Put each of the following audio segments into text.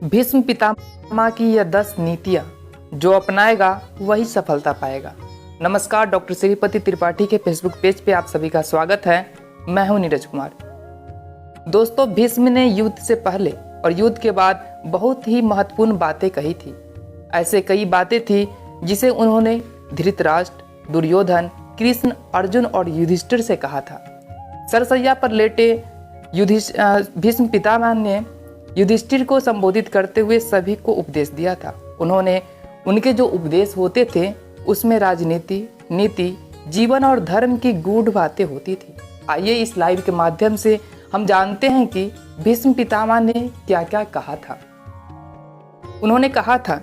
भीष्म पितामह की यह 10 नीतियाँ जो अपनाएगा वही सफलता पाएगा। नमस्कार, डॉक्टर श्रीपति त्रिपाठी के फेसबुक पेज पे आप सभी का स्वागत है। मैं हूं नीरज कुमार। दोस्तों, भीष्म ने युद्ध से पहले और युद्ध के बाद बहुत ही महत्वपूर्ण बातें कही थी। ऐसे कई बातें थी जिसे उन्होंने धृतराष्ट्र, दुर्योधन, कृष्ण, अर्जुन और युधिष्ठिर से कहा था। सरसैया पर लेटे भीष्म पितामह ने युधिष्ठिर को संबोधित करते हुए सभी को उपदेश दिया था। उन्होंने उनके जो उपदेश होते थे उसमें राजनीति, नीति, जीवन और धर्म की गूढ़ बातें होती थी। आइए इस लाइव के माध्यम से हम जानते हैं कि भीष्म पितामह ने क्या क्या कहा था। उन्होंने कहा था,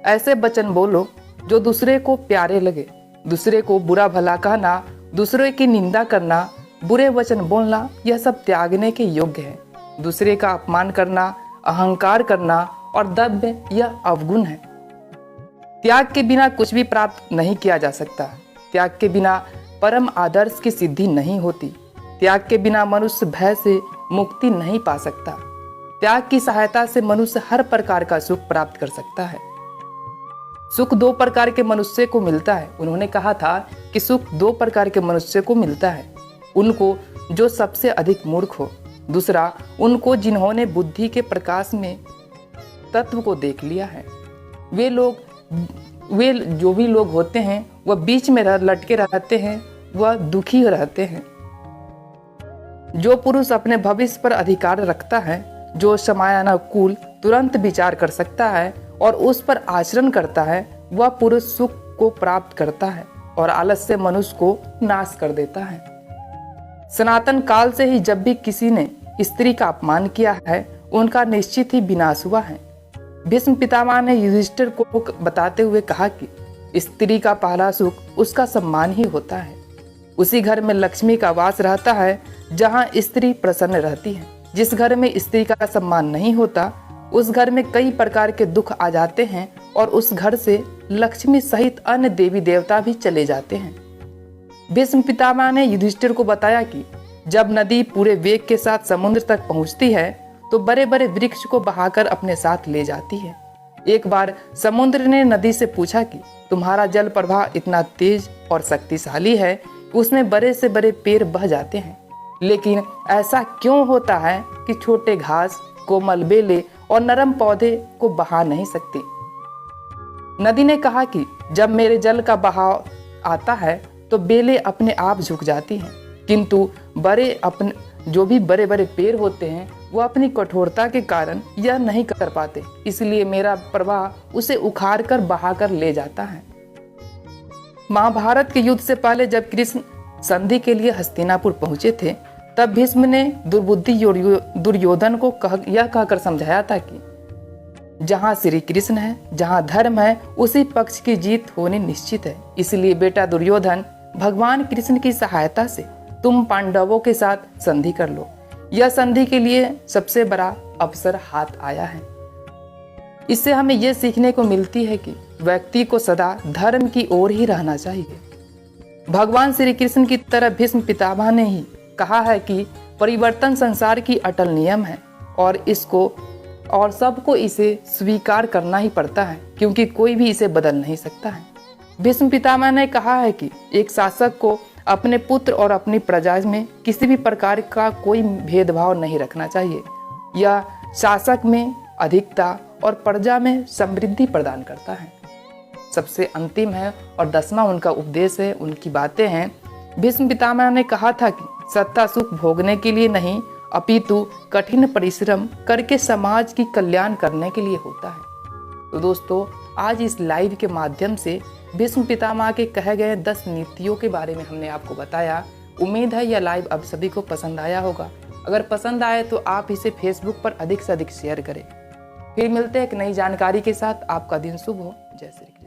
ऐसे वचन बोलो जो दूसरे को प्यारे लगे। दूसरे को बुरा भला कहना, दूसरे की निंदा करना, बुरे वचन बोलना, यह सब त्यागने के योग्य है। दूसरे का अपमान करना, अहंकार करना और दंभ यह अवगुण है। त्याग के बिना कुछ भी प्राप्त नहीं किया जा सकता। त्याग के बिना परम आदर्श की सिद्धि नहीं होती। त्याग के बिना मनुष्य भय से मुक्ति नहीं पा सकता। त्याग की सहायता से मनुष्य हर प्रकार का सुख प्राप्त कर सकता है। सुख 2 प्रकार के मनुष्य को मिलता है। उन्होंने कहा था कि सुख 2 प्रकार के मनुष्य को मिलता है। उनको जो सबसे अधिक मूर्ख हो, दूसरा उनको जिन्होंने बुद्धि के प्रकाश में तत्व को देख लिया है। वे जो भी लोग होते हैं वह बीच में लटके रहते हैं, वह दुखी रहते हैं। जो पुरुष अपने भविष्य पर अधिकार रखता है, जो समयानुकूल तुरंत विचार कर सकता है और उस पर आचरण करता है, वह पुरुष सुख को प्राप्त करता है और आलस्य मनुष्य को नाश कर देता है। सनातन काल से ही जब भी किसी ने स्त्री का अपमान किया है, उनका निश्चित ही विनाश हुआ है। भीष्म पितामह ने युधिष्ठिर को बताते हुए कहा कि स्त्री का पहला सुख उसका सम्मान ही होता है। उसी घर में लक्ष्मी का वास रहता है जहां स्त्री प्रसन्न रहती है। जिस घर में स्त्री का सम्मान नहीं होता, उस घर में कई प्रकार के दुख आ जाते हैं और उस घर से लक्ष्मी सहित अन्य देवी देवता भी चले जाते हैं। भीष्म पितामह ने युधिष्ठिर को बताया कि जब नदी पूरे वेग के साथ समुद्र तक पहुंचती है तो बड़े बड़े वृक्ष को बहाकर अपने साथ ले जाती है। एक बार समुद्र ने नदी से पूछा कि तुम्हारा जल प्रवाह इतना तेज और शक्तिशाली है कि उसमें बड़े से बड़े पेड़ बह जाते हैं, लेकिन ऐसा क्यों होता है कि छोटे घास, कोमल बेले और नरम पौधे को बहा नहीं सकते? नदी ने कहा कि जब मेरे जल का बहाव आता है तो बेलें अपने आप झुक जाती हैं, किंतु जो भी बड़े बड़े पेड़ होते हैं वह अपनी कठोरता के कारण यह नहीं कर पाते, इसलिए मेरा प्रवाह उसे उखाड़ कर बहा कर ले जाता है। महाभारत के युद्ध से पहले जब कृष्ण संधि के लिए हस्तिनापुर पहुंचे थे, तब भीष्म ने दुर्बुद्धि दुर्योधन को यह कहकर समझाया था कि जहां श्री कृष्ण है, जहां धर्म है, उसी पक्ष की जीत होनी निश्चित है। इसलिए बेटा दुर्योधन, भगवान कृष्ण की सहायता से तुम पांडवों के साथ संधि कर लो। यह संधि के लिए सबसे बड़ा अवसर हाथ आया है। इससे हमें यह सीखने को मिलती है कि व्यक्ति को सदा धर्म की ओर ही रहना चाहिए। भगवान श्री कृष्ण की तरह भीष्म पितामह ने ही कहा है कि परिवर्तन संसार की अटल नियम है और सबको इसे स्वीकार करना ही पड़ता है, क्योंकि कोई भी इसे बदल नहीं सकता है। भीष्म पितामह ने कहा है कि एक शासक को अपने पुत्र और अपनी प्रजा में किसी भी प्रकार का कोई भेदभाव नहीं रखना चाहिए। यह शासक में अधिकता और प्रजा में समृद्धि प्रदान करता है। सबसे अंतिम है और 10वां उनका उपदेश है, उनकी बातें हैं। भीष्म पितामह ने कहा था कि सत्ता सुख भोगने के लिए नहीं, अपितु कठिन परिश्रम करके समाज की कल्याण करने के लिए होता है। तो दोस्तों, आज इस लाइव के माध्यम से भीष्म पितामह के कहे गए 10 नीतियों के बारे में हमने आपको बताया। उम्मीद है यह लाइव आप सभी को पसंद आया होगा। अगर पसंद आए तो आप इसे फेसबुक पर अधिक से अधिक शेयर करें। फिर मिलते हैं एक नई जानकारी के साथ। आपका दिन शुभ हो। जय श्री कृष्ण।